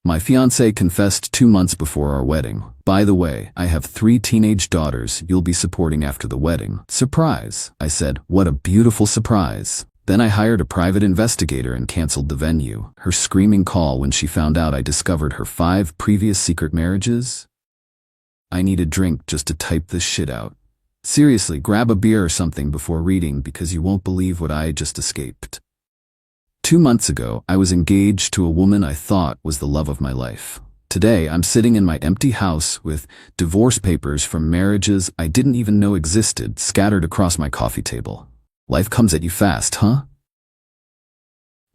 My fiancé confessed 2 months before our wedding. By the way, I have 3 teenage daughters you'll be supporting after the wedding. Surprise, I said. What a beautiful surprise. Then I hired a private investigator and canceled the venue. Her screaming call when she found out I discovered her 5 previous secret marriages. I need a drink just to type this shit out. Seriously, grab a beer or something before reading because you won't believe what I just escaped. 2 months ago, I was engaged to a woman I thought was the love of my life. Today, I'm sitting in my empty house with divorce papers from marriages I didn't even know existed scattered across my coffee table. Life comes at you fast, huh?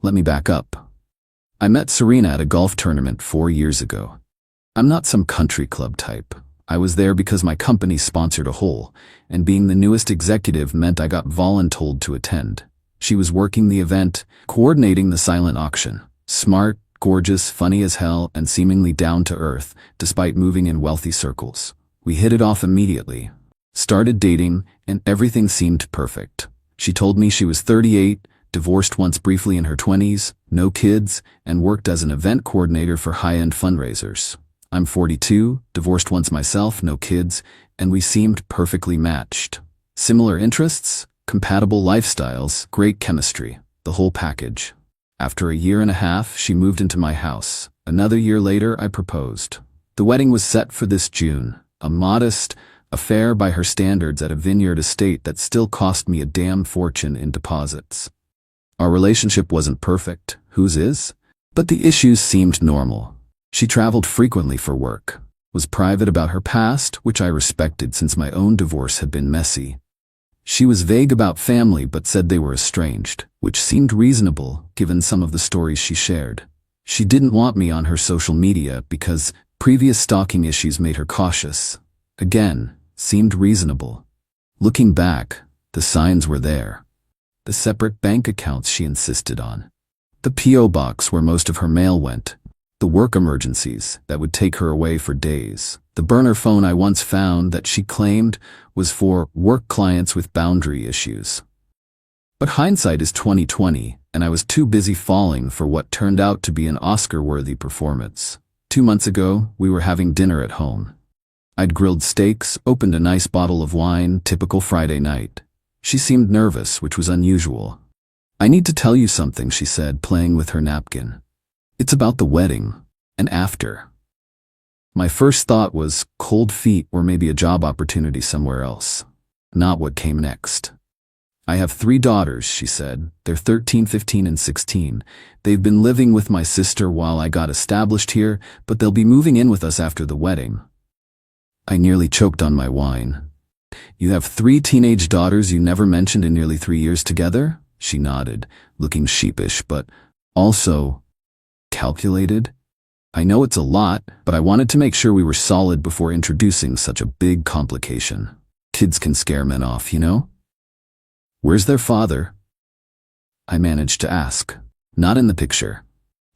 Let me back up. I met Serena at a golf tournament 4 years ago. I'm not some country club type. I was there because my company sponsored a hole, and being the newest executive meant I got voluntold to attend. She was working the event, coordinating the silent auction. Smart, gorgeous, funny as hell, and seemingly down to earth, despite moving in wealthy circles. We hit it off immediately. Started dating, and everything seemed perfect. She told me she was 38, divorced once briefly in her 20s, no kids, and worked as an event coordinator for high-end fundraisers. I'm 42, divorced once myself, no kids, and we seemed perfectly matched. Similar interests, compatible lifestyles, great chemistry, the whole package. After a year and a half, she moved into my house. Another year later, I proposed. The wedding was set for this June, a modest affair by her standards at a vineyard estate that still cost me a damn fortune in deposits. Our relationship wasn't perfect, whose is? But the issues seemed normal. She traveled frequently for work, was private about her past, which I respected since my own divorce had been messy. She was vague about family but said they were estranged, which seemed reasonable given some of the stories she shared. She didn't want me on her social media because previous stalking issues made her cautious. Again, seemed reasonable. Looking back, the signs were there. The separate bank accounts she insisted on. The P.O. box where most of her mail went. The work emergencies that would take her away for days. The burner phone I once found that she claimed was for work clients with boundary issues. But hindsight is 20/20, and I was too busy falling for what turned out to be an Oscar-worthy performance. 2 months ago, we were having dinner at home. I'd grilled steaks, opened a nice bottle of wine, typical Friday night. She seemed nervous, which was unusual. "I need to tell you something," she said, playing with her napkin. "It's about the wedding, and after." My first thought was cold feet or maybe a job opportunity somewhere else. Not what came next. "I have 3 daughters," she said. "They're 13, 15, and 16. They've been living with my sister while I got established here, but they'll be moving in with us after the wedding." I nearly choked on my wine. "You have 3 teenage daughters you never mentioned in nearly 3 years together?" She nodded, looking sheepish, but also calculated. "I know it's a lot, but I wanted to make sure we were solid before introducing such a big complication. Kids can scare men off, you know?" "Where's their father?" I managed to ask. "Not in the picture,"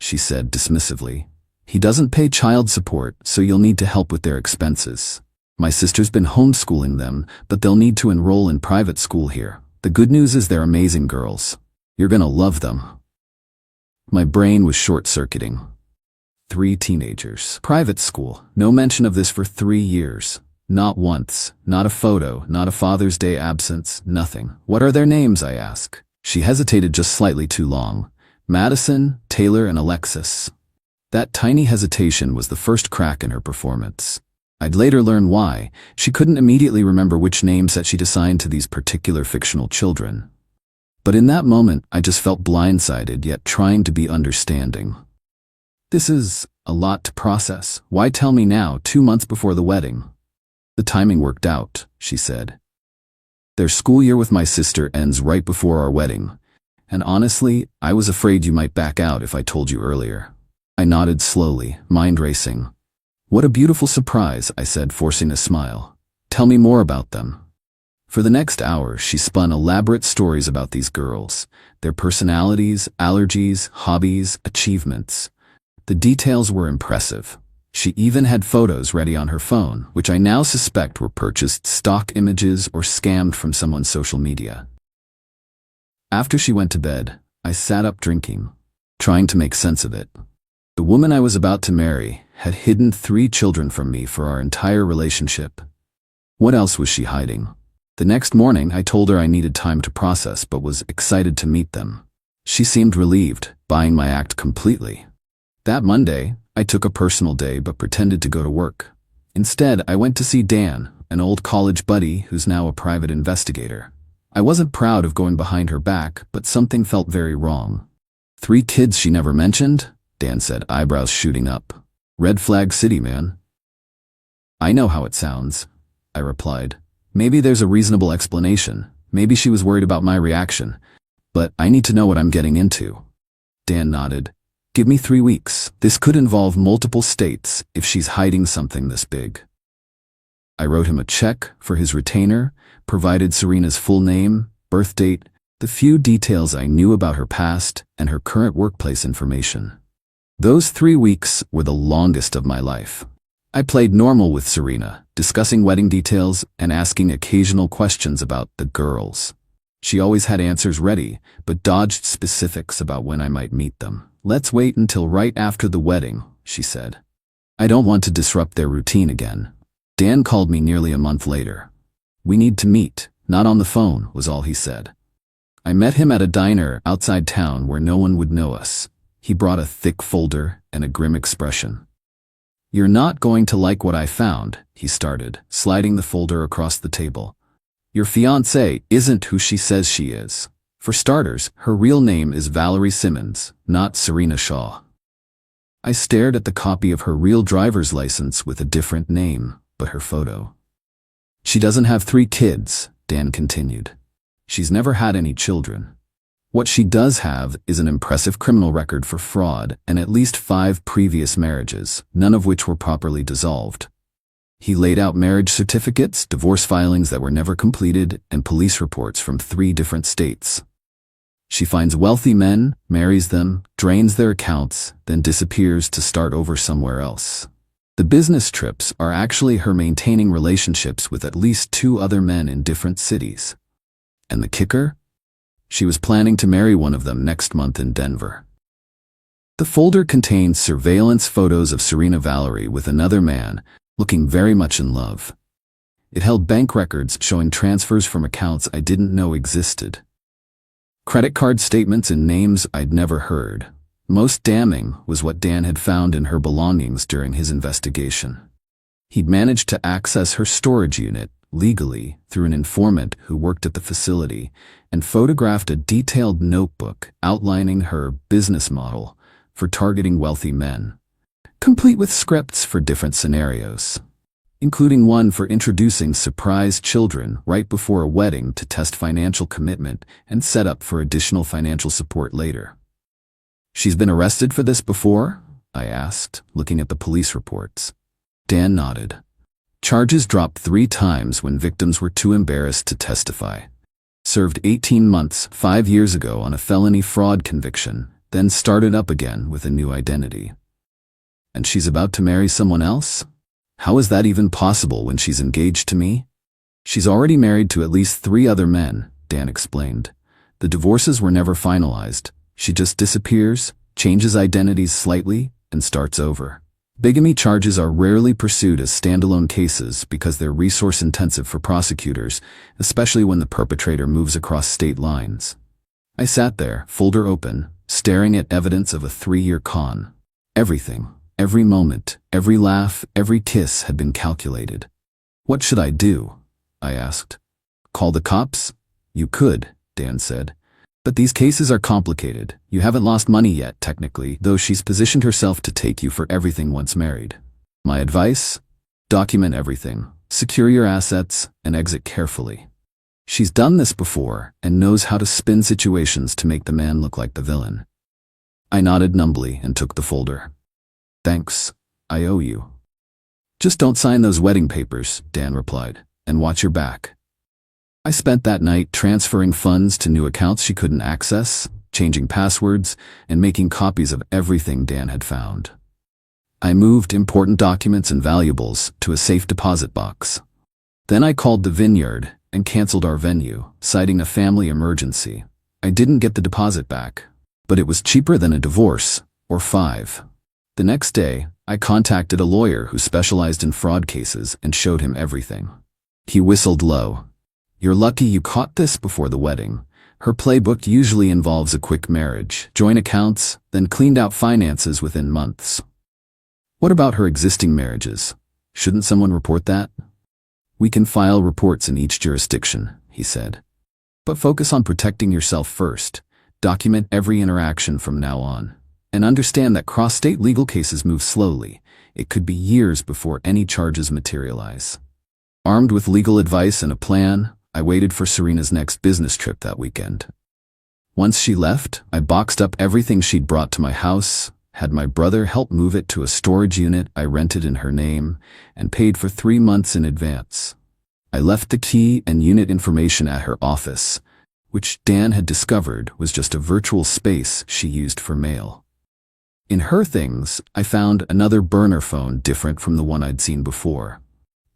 she said dismissively. "He doesn't pay child support, so you'll need to help with their expenses. My sister's been homeschooling them, but they'll need to enroll in private school here. The good news is they're amazing girls. You're gonna love them." My brain was short-circuiting. 3 teenagers. Private school. No mention of this for 3 years. Not once. Not a photo. Not a Father's Day absence. Nothing. "What are their names?" I asked. She hesitated just slightly too long. "Madison, Taylor, and Alexis." That tiny hesitation was the first crack in her performance. I'd later learn why. She couldn't immediately remember which names that she'd assigned to these particular fictional children. But in that moment, I just felt blindsided, yet trying to be understanding. "This is a lot to process. Why tell me now, 2 months before the wedding?" "The timing worked out," she said. "Their school year with my sister ends right before our wedding. And honestly, I was afraid you might back out if I told you earlier." I nodded slowly, mind racing. "What a beautiful surprise," I said, forcing a smile. "Tell me more about them." For the next hour, she spun elaborate stories about these girls, their personalities, allergies, hobbies, achievements. The details were impressive. She even had photos ready on her phone, which I now suspect were purchased stock images or scammed from someone's social media. After she went to bed, I sat up drinking, trying to make sense of it. The woman I was about to marry had hidden 3 children from me for our entire relationship. What else was she hiding? The next morning, I told her I needed time to process but was excited to meet them. She seemed relieved, buying my act completely. That Monday, I took a personal day but pretended to go to work. Instead, I went to see Dan, an old college buddy who's now a private investigator. I wasn't proud of going behind her back, but something felt very wrong. 3 kids she never mentioned? Dan said, eyebrows shooting up. Red flag city, man. I know how it sounds, I replied. Maybe there's a reasonable explanation. Maybe she was worried about my reaction. But I need to know what I'm getting into. Dan nodded. Give me 3 weeks. This could involve multiple states if she's hiding something this big. I wrote him a check for his retainer, provided Serena's full name, birth date, the few details I knew about her past, and her current workplace information. Those 3 weeks were the longest of my life. I played normal with Serena, discussing wedding details and asking occasional questions about the girls. She always had answers ready, but dodged specifics about when I might meet them. Let's wait until right after the wedding, she said. I don't want to disrupt their routine again. Dan called me nearly a month later. We need to meet, not on the phone, was all he said. I met him at a diner outside town where no one would know us. He brought a thick folder and a grim expression. You're not going to like what I found, he started, sliding the folder across the table. Your fiancée isn't who she says she is. For starters, her real name is Valerie Simmons, not Serena Shaw. I stared at the copy of her real driver's license with a different name, but her photo. She doesn't have 3 kids, Dan continued. She's never had any children. What she does have is an impressive criminal record for fraud and at least 5 previous marriages, none of which were properly dissolved. He laid out marriage certificates, divorce filings that were never completed, and police reports from 3 different states. She finds wealthy men, marries them, drains their accounts, then disappears to start over somewhere else. The business trips are actually her maintaining relationships with at least 2 other men in different cities. And the kicker? She was planning to marry one of them next month in Denver. The folder contained surveillance photos of Serena Valerie with another man, looking very much in love. It held bank records showing transfers from accounts I didn't know existed. Credit card statements and names I'd never heard. Most damning was what Dan had found in her belongings during his investigation. He'd managed to access her storage unit legally through an informant who worked at the facility and photographed a detailed notebook outlining her business model for targeting wealthy men, complete with scripts for different scenarios, including one for introducing surprise children right before a wedding to test financial commitment and set up for additional financial support later. She's been arrested for this before? I asked, looking at the police reports. Dan nodded. Charges dropped 3 times when victims were too embarrassed to testify. Served 18 months 5 years ago on a felony fraud conviction, then started up again with a new identity. And she's about to marry someone else? How is that even possible when she's engaged to me? She's already married to at least 3 other men, Dan explained. The divorces were never finalized. She just disappears, changes identities slightly, and starts over. Bigamy charges are rarely pursued as standalone cases because they're resource-intensive for prosecutors, especially when the perpetrator moves across state lines. I sat there, folder open, staring at evidence of a 3-year con. Everything, every moment, every laugh, every kiss had been calculated. What should I do? I asked. Call the cops? You could, Dan said. But these cases are complicated. You haven't lost money yet, technically, though she's positioned herself to take you for everything once married. My advice? Document everything, secure your assets, and exit carefully. She's done this before and knows how to spin situations to make the man look like the villain. I nodded numbly and took the folder. Thanks. I owe you. Just don't sign those wedding papers, Dan replied, and watch your back. I spent that night transferring funds to new accounts she couldn't access, changing passwords, and making copies of everything Dan had found. I moved important documents and valuables to a safe deposit box. Then I called the vineyard and canceled our venue, citing a family emergency. I didn't get the deposit back, but it was cheaper than a divorce, or 5. The next day, I contacted a lawyer who specialized in fraud cases and showed him everything. He whistled low. "You're lucky you caught this before the wedding. Her playbook usually involves a quick marriage, joint accounts, then cleaned out finances within months." "What about her existing marriages? Shouldn't someone report that?" "We can file reports in each jurisdiction," he said. "But focus on protecting yourself first. Document every interaction from now on. And understand that cross-state legal cases move slowly. It could be years before any charges materialize." Armed with legal advice and a plan, I waited for Serena's next business trip that weekend. Once she left, I boxed up everything she'd brought to my house, had my brother help move it to a storage unit I rented in her name, and paid for 3 months in advance. I left the key and unit information at her office, which Dan had discovered was just a virtual space she used for mail. In her things, I found another burner phone different from the one I'd seen before.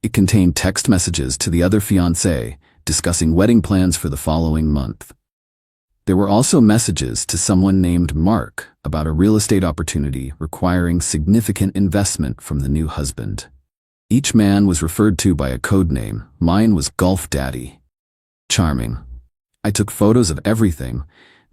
It contained text messages to the other fiancé discussing wedding plans for the following month. There were also messages to someone named Mark about a real estate opportunity requiring significant investment from the new husband. Each man was referred to by a code name. Mine was Golf Daddy. Charming. I took photos of everything,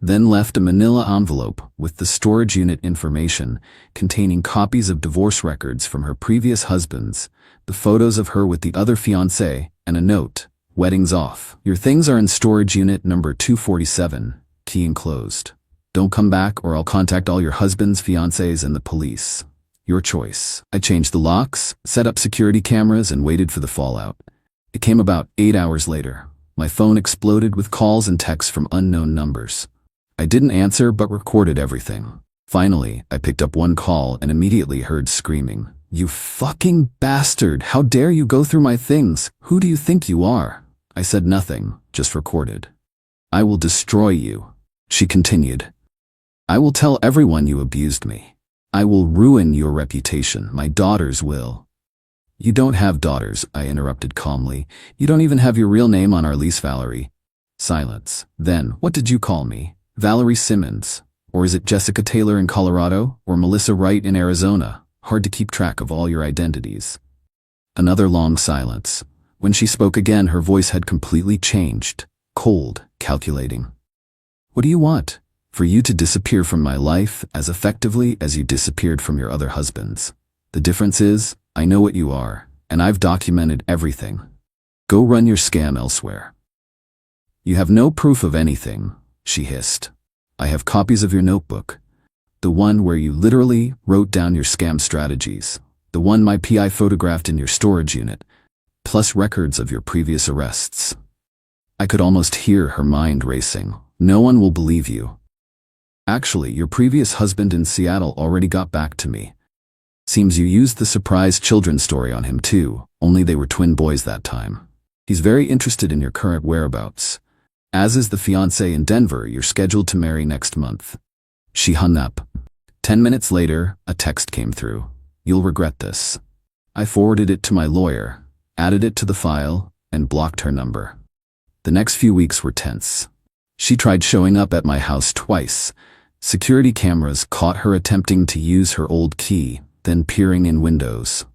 then left a manila envelope with the storage unit information containing copies of divorce records from her previous husbands, the photos of her with the other fiancé, and a note, "Wedding's off. Your things are in storage unit number 247, key enclosed. Don't come back or I'll contact all your husbands, fiancés, and the police. Your choice." I changed the locks, set up security cameras, and waited for the fallout. It came about 8 hours later. My phone exploded with calls and texts from unknown numbers. I didn't answer but recorded everything. Finally, I picked up one call and immediately heard screaming. "You fucking bastard! How dare you go through my things? Who do you think you are?" I said nothing, just recorded. "I will destroy you," she continued. "I will tell everyone you abused me. I will ruin your reputation. My daughters will." "You don't have daughters," I interrupted calmly. "You don't even have your real name on our lease, Valerie." Silence. "Then, what did you call me? Valerie Simmons? Or is it Jessica Taylor in Colorado? Or Melissa Wright in Arizona? Hard to keep track of all your identities." Another long silence. When she spoke again, her voice had completely changed. Cold, calculating. "What do you want? For you to disappear from my life as effectively as you disappeared from your other husbands. The difference is, I know what you are, and I've documented everything. Go run your scam elsewhere." "You have no proof of anything," she hissed. "I have copies of your notebook. The one where you literally wrote down your scam strategies. The one my PI photographed in your storage unit. Plus records of your previous arrests." I could almost hear her mind racing. "No one will believe you. Actually, your previous husband in Seattle already got back to me. Seems you used the surprise children's story on him too, only they were twin boys that time. He's very interested in your current whereabouts. As is the fiancé in Denver you're scheduled to marry next month." She hung up. 10 minutes later, a text came through. "You'll regret this." I forwarded it to my lawyer, added it to the file, and blocked her number. The next few weeks were tense. She tried showing up at my house twice. Security cameras caught her attempting to use her old key, then peering in windows.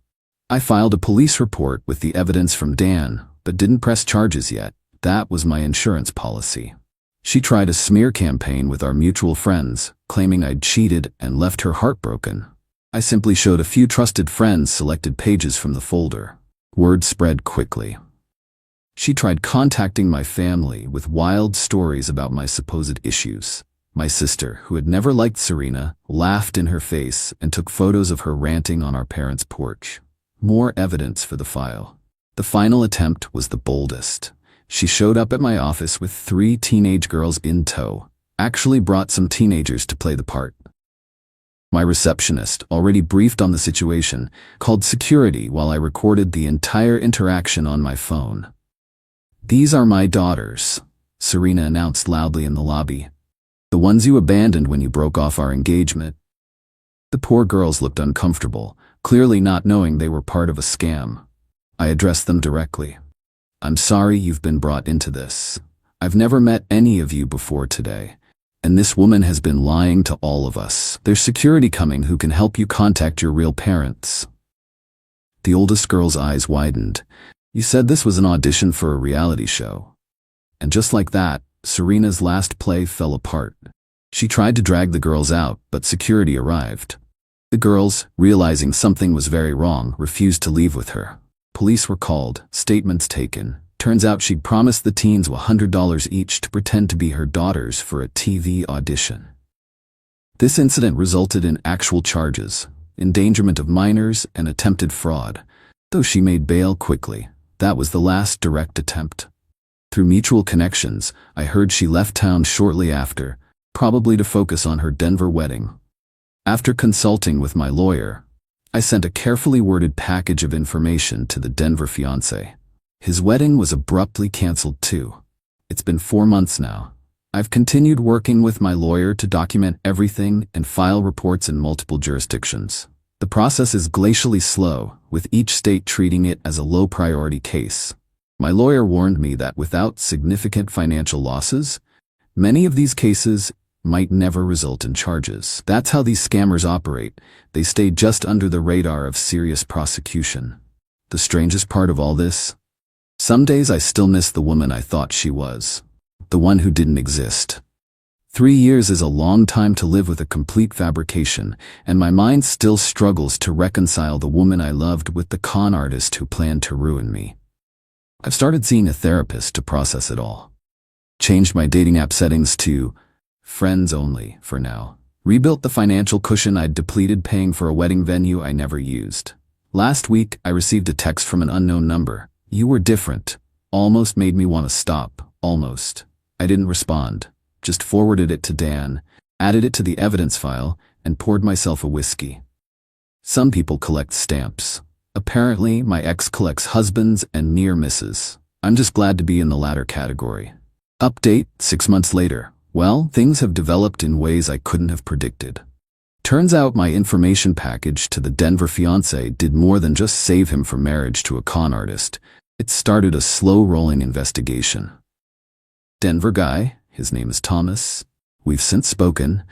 I filed a police report with the evidence from Dan, but didn't press charges yet. That was my insurance policy. She tried a smear campaign with our mutual friends, claiming I'd cheated and left her heartbroken. I simply showed a few trusted friends selected pages from the folder. Word spread quickly. She tried contacting my family with wild stories about my supposed issues. My sister, who had never liked Serena, laughed in her face and took photos of her ranting on our parents' porch. More evidence for the file. The final attempt was the boldest. She showed up at my office with 3 teenage girls in tow. Actually brought some teenagers to play the part. My receptionist, already briefed on the situation, called security while I recorded the entire interaction on my phone. "These are my daughters," Serena announced loudly in the lobby. "The ones you abandoned when you broke off our engagement." The poor girls looked uncomfortable, clearly not knowing they were part of a scam. I addressed them directly. "I'm sorry you've been brought into this. I've never met any of you before today. And this woman has been lying to all of us. There's security coming who can help you contact your real parents." The oldest girl's eyes widened. "You said this was an audition for a reality show." And just like that, Serena's last play fell apart. She tried to drag the girls out, but security arrived. The girls, realizing something was very wrong, refused to leave with her. Police were called, statements taken. Turns out she'd promised the teens $100 each to pretend to be her daughters for a TV audition. This incident resulted in actual charges, endangerment of minors, and attempted fraud. Though she made bail quickly, that was the last direct attempt. Through mutual connections, I heard she left town shortly after, probably to focus on her Denver wedding. After consulting with my lawyer, I sent a carefully worded package of information to the Denver fiancé. His wedding was abruptly canceled too. It's been 4 months now. I've continued working with my lawyer to document everything and file reports in multiple jurisdictions. The process is glacially slow, with each state treating it as a low-priority case. My lawyer warned me that without significant financial losses, many of these cases might never result in charges. That's how these scammers operate. They stay just under the radar of serious prosecution. The strangest part of all this? Some days I still miss the woman I thought she was. The one who didn't exist. 3 years is a long time to live with a complete fabrication, and my mind still struggles to reconcile the woman I loved with the con artist who planned to ruin me. I've started seeing a therapist to process it all. Changed my dating app settings to friends only for now. Rebuilt the financial cushion I'd depleted paying for a wedding venue I never used. Last week, I received a text from an unknown number. "You were different." Almost made me want to stop. Almost. I didn't respond. Just forwarded it to Dan, added it to the evidence file, and poured myself a whiskey. Some people collect stamps. Apparently, my ex collects husbands and near misses. I'm just glad to be in the latter category. Update, 6 months later. Well, things have developed in ways I couldn't have predicted. Turns out my information package to the Denver fiancé did more than just save him from marriage to a con artist. It started a slow-rolling investigation. Denver guy, his name is Thomas, we've since spoken,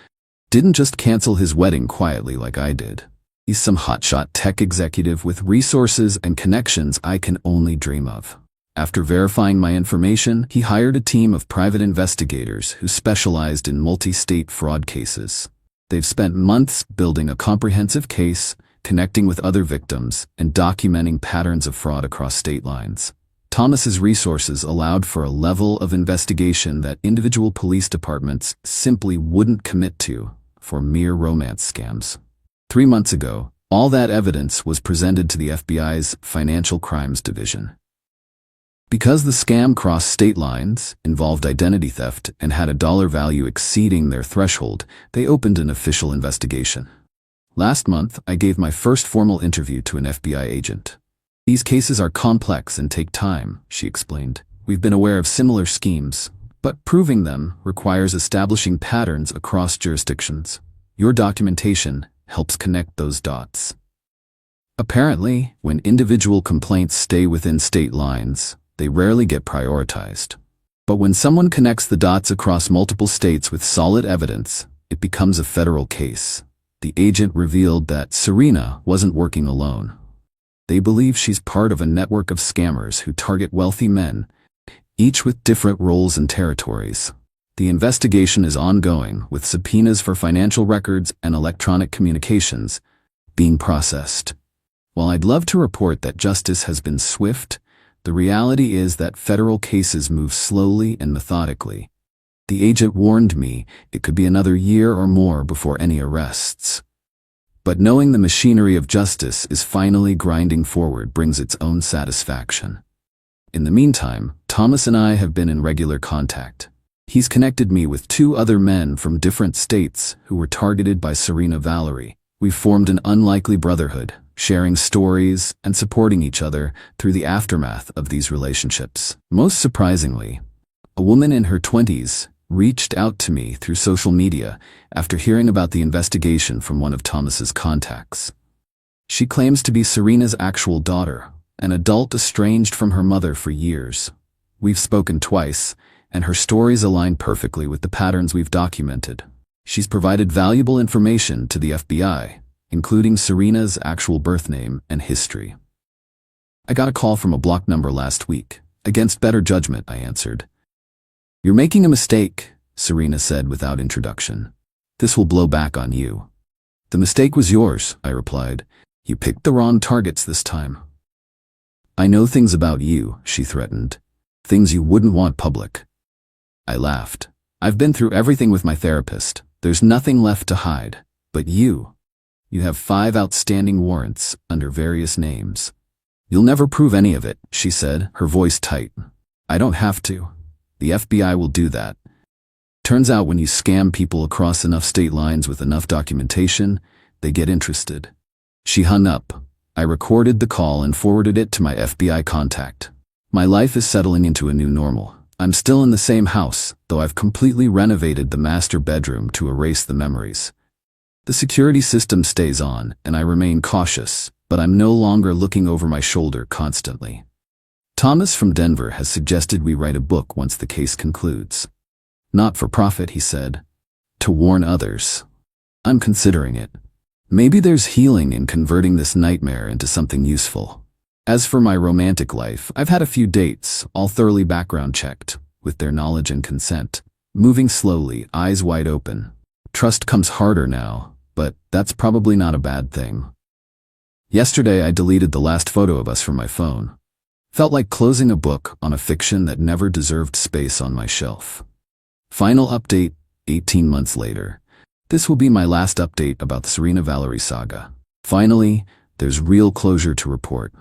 didn't just cancel his wedding quietly like I did. He's some hotshot tech executive with resources and connections I can only dream of. After verifying my information, he hired a team of private investigators who specialized in multi-state fraud cases. They've spent months building a comprehensive case, connecting with other victims, and documenting patterns of fraud across state lines. Thomas's resources allowed for a level of investigation that individual police departments simply wouldn't commit to for mere romance scams. 3 months ago, all that evidence was presented to the FBI's Financial Crimes Division. Because the scam crossed state lines, involved identity theft, and had a dollar value exceeding their threshold, they opened an official investigation. Last month, I gave my first formal interview to an FBI agent. "These cases are complex and take time," she explained. "We've been aware of similar schemes, but proving them requires establishing patterns across jurisdictions. Your documentation helps connect those dots." Apparently, when individual complaints stay within state lines, they rarely get prioritized. But when someone connects the dots across multiple states with solid evidence, it becomes a federal case. The agent revealed that Serena wasn't working alone. They believe she's part of a network of scammers who target wealthy men, each with different roles and territories. The investigation is ongoing, with subpoenas for financial records and electronic communications being processed. While I'd love to report that justice has been swift, the reality is that federal cases move slowly and methodically. The agent warned me it could be another year or more before any arrests. But knowing the machinery of justice is finally grinding forward brings its own satisfaction. In the meantime, Thomas and I have been in regular contact. He's connected me with 2 other men from different states who were targeted by Serena Valerie. We've formed an unlikely brotherhood, sharing stories and supporting each other through the aftermath of these relationships. Most surprisingly, a woman in her 20s reached out to me through social media after hearing about the investigation from one of Thomas's contacts. She claims to be Serena's actual daughter, an adult estranged from her mother for years. We've spoken twice, and her stories align perfectly with the patterns we've documented. She's provided valuable information to the FBI, including Serena's actual birth name and history. I got a call from a blocked number last week. Against better judgment, I answered. You're making a mistake, Serena said without introduction. This will blow back on you. The mistake was yours, I replied. You picked the wrong targets this time. I know things about you, she threatened. Things you wouldn't want public. I laughed. I've been through everything with my therapist. There's nothing left to hide. But you have 5 outstanding warrants under various names. You'll never prove any of it, she said, her voice tight. I don't have to. The FBI will do that. Turns out when you scam people across enough state lines with enough documentation, they get interested. She hung up. I recorded the call and forwarded it to my FBI contact. My life is settling into a new normal. I'm still in the same house, though I've completely renovated the master bedroom to erase the memories. The security system stays on, and I remain cautious, but I'm no longer looking over my shoulder constantly. Thomas from Denver has suggested we write a book once the case concludes. Not for profit, he said. To warn others. I'm considering it. Maybe there's healing in converting this nightmare into something useful. As for my romantic life, I've had a few dates, all thoroughly background checked, with their knowledge and consent. Moving slowly, eyes wide open. Trust comes harder now, but that's probably not a bad thing. Yesterday I deleted the last photo of us from my phone. Felt like closing a book on a fiction that never deserved space on my shelf. Final update, 18 months later. This will be my last update about the Serena Valerie saga. Finally, there's real closure to report.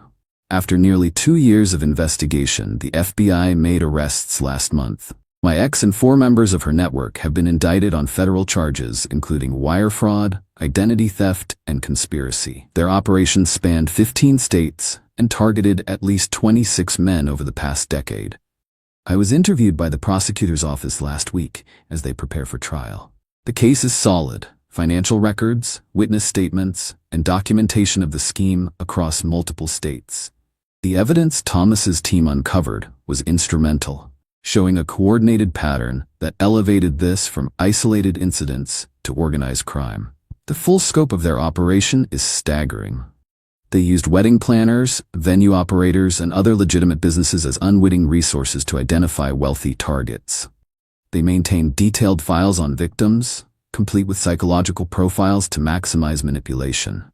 After nearly 2 years of investigation, the FBI made arrests last month. My ex and 4 members of her network have been indicted on federal charges including wire fraud, identity theft, and conspiracy. Their operations spanned 15 states and targeted at least 26 men over the past decade. I was interviewed by the prosecutor's office last week as they prepare for trial. The case is solid. Financial records, witness statements, and documentation of the scheme across multiple states. The evidence Thomas's team uncovered was instrumental, showing a coordinated pattern that elevated this from isolated incidents to organized crime. The full scope of their operation is staggering. They used wedding planners, venue operators, and other legitimate businesses as unwitting resources to identify wealthy targets. They maintained detailed files on victims, complete with psychological profiles to maximize manipulation.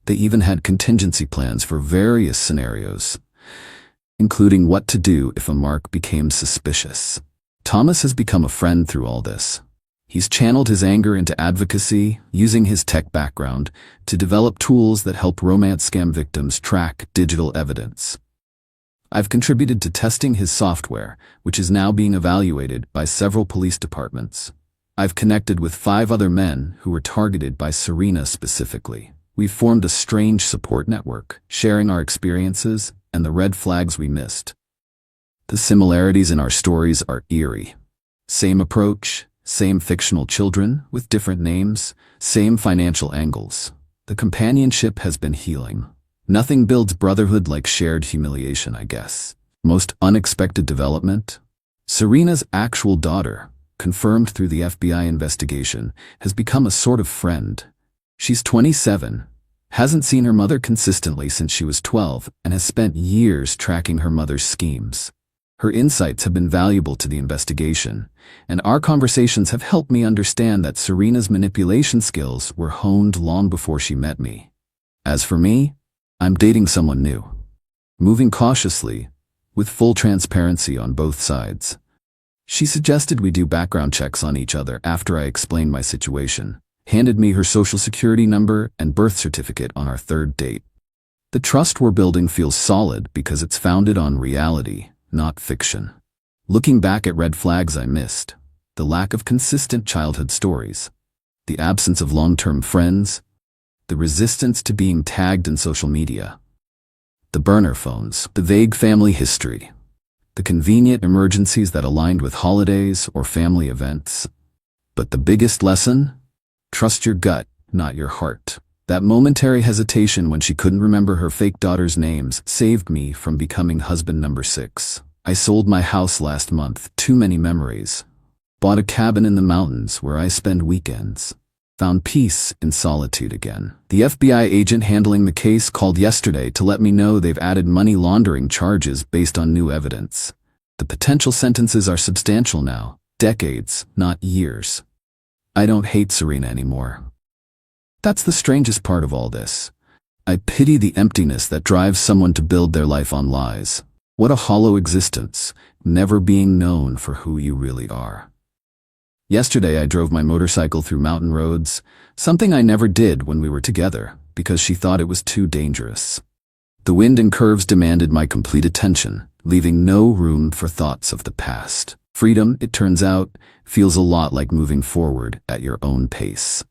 They even had contingency plans for various scenarios, including what to do if a mark became suspicious. Thomas has become a friend through all this. He's channeled his anger into advocacy, using his tech background to develop tools that help romance scam victims track digital evidence. I've contributed to testing his software, which is now being evaluated by several police departments. I've connected with 5 other men who were targeted by Serena specifically. We've formed a strange support network, sharing our experiences and the red flags we missed. The similarities in our stories are eerie. Same approach, same fictional children with different names, same financial angles. The companionship has been healing. Nothing builds brotherhood like shared humiliation, I guess. Most unexpected development? Serena's actual daughter, confirmed through the FBI investigation, has become a sort of friend. She's 27, hasn't seen her mother consistently since she was 12, and has spent years tracking her mother's schemes. Her insights have been valuable to the investigation, and our conversations have helped me understand that Serena's manipulation skills were honed long before she met me. As for me, I'm dating someone new. Moving cautiously, with full transparency on both sides. She suggested we do background checks on each other after I explained my situation, handed me her social security number and birth certificate on our 3rd date. The trust we're building feels solid because it's founded on reality, not fiction. Looking back at red flags I missed, the lack of consistent childhood stories, the absence of long-term friends, the resistance to being tagged in social media, the burner phones, the vague family history, the convenient emergencies that aligned with holidays or family events. But the biggest lesson? Trust your gut, not your heart. That momentary hesitation when she couldn't remember her fake daughter's names saved me from becoming husband number 6. I sold my house last month, too many memories. Bought a cabin in the mountains where I spend weekends. Found peace in solitude again. The FBI agent handling the case called yesterday to let me know they've added money laundering charges based on new evidence. The potential sentences are substantial now. Decades, not years. I don't hate Serena anymore. That's the strangest part of all this. I pity the emptiness that drives someone to build their life on lies. What a hollow existence, never being known for who you really are. Yesterday I drove my motorcycle through mountain roads, something I never did when we were together, because she thought it was too dangerous. The wind and curves demanded my complete attention, leaving no room for thoughts of the past. Freedom, it turns out, feels a lot like moving forward at your own pace.